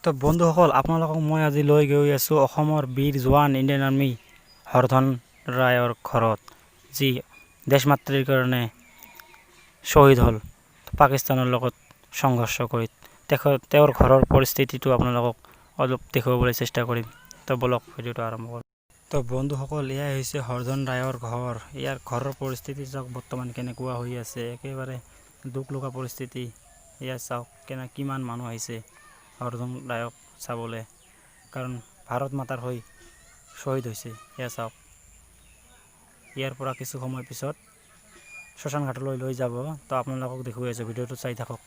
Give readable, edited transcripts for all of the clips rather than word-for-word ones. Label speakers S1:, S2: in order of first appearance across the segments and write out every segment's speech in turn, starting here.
S1: তো বন্ধুসকল আপোনালোকক মই আজি লৈ গৈ আছোঁ অসমৰ বীৰ জোৱান ইণ্ডিয়ান আৰ্মি হৰধন ৰায়ৰ ঘৰত, যি দেশমাতৃৰ কাৰণে শ্বহীদ হ'ল পাকিস্তানৰ লগত সংঘৰ্ষ কৰি। তেওঁৰ ঘৰৰ পৰিস্থিতিটো আপোনালোকক অলপ দেখুৱাবলৈ চেষ্টা কৰিম। তো বলক ভিডিঅ'টো আৰম্ভ কৰোঁ। তো বন্ধুসকল, এয়াই হৈছে হৰধন ৰায়ৰ ঘৰ। ইয়াৰ ঘৰৰ পৰিস্থিতি চাওক বৰ্তমান কেনেকুৱা হৈ আছে, একেবাৰে দুখ লগা পৰিস্থিতি। এয়া চাওক কিমান মানুহ আহিছে হৰধন ৰায়ক চাবলৈ, কাৰণ ভাৰত মাতাৰ হৈ শ্বহীদ হৈছে। এয়া চাওক, ইয়াৰ পৰা কিছু সময় পিছত শ্মশান ঘাটলৈ লৈ যাব। তো আপোনালোকক দেখুৱাই আছোঁ, ভিডিঅ'টো চাই থাকক।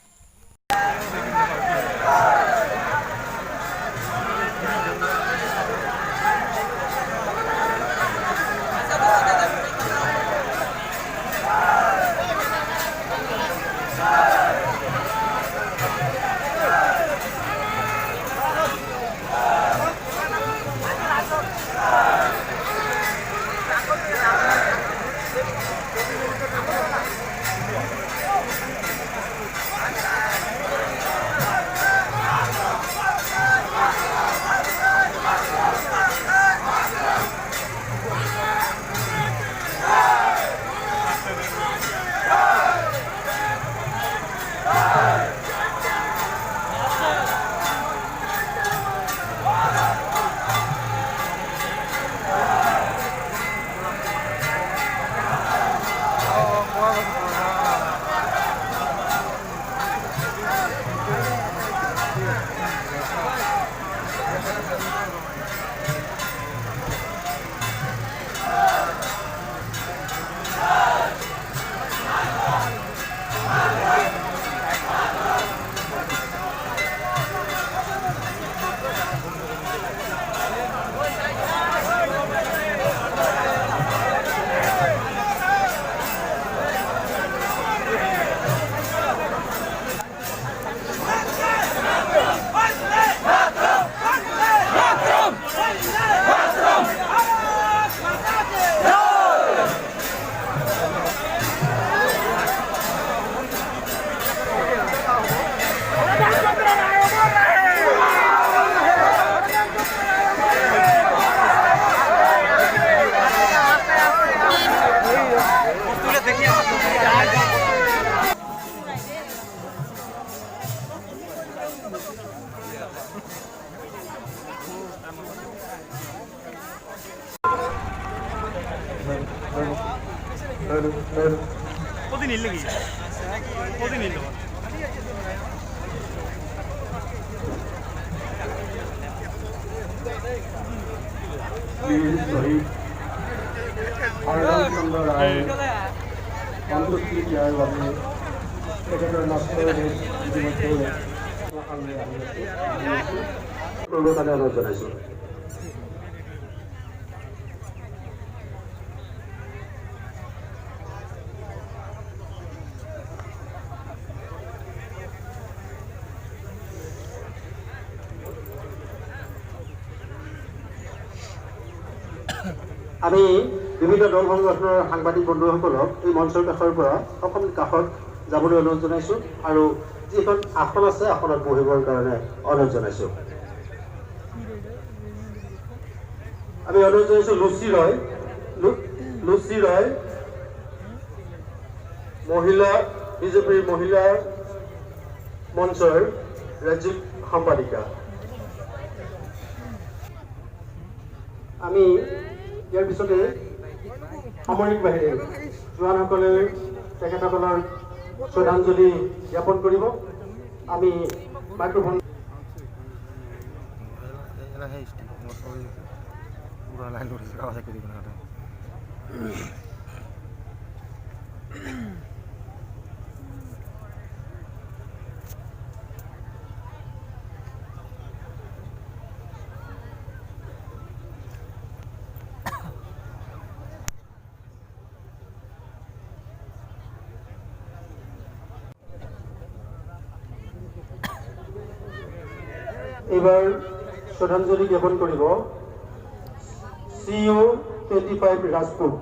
S2: আমি বিভিন্ন দল সংগঠনৰ সাংবাদিক বন্ধুসকলক এই মঞ্চৰ কাষৰ পৰা অকণ কাষত যাবলৈ অনুৰোধ জনাইছোঁ, আৰু যিখন আসন আছে আসনত বহিবৰ কাৰণে অনুৰোধ জনাইছোঁ। আমি অনুৰোধ জনাইছোঁ লুচি ৰয়, মহিলা বিজেপিৰ মহিলা মঞ্চৰ ৰাজ্যিক সম্পাদিকা। আমি ইয়াৰ পিছতে সামৰিক বাহিনীৰ জোৱানসকলে তেখেতসকলৰ শ্ৰদ্ধাঞ্জলি জ্ঞাপন কৰিব। আমি মাইক্ৰফোন এইবাৰ শ্ৰদ্ধাঞ্জলি জ্ঞাপন কৰিব CU25 ৰাজপুত।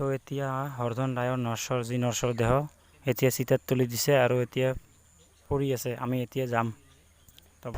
S1: তো এতিয়া হৰধন ৰায়ৰ নৰ্ছৰ দেহ এতিয়া চিতাত তুলি দিছে আৰু এতিয়া পৰি আছে। আমি এতিয়া যাম। তো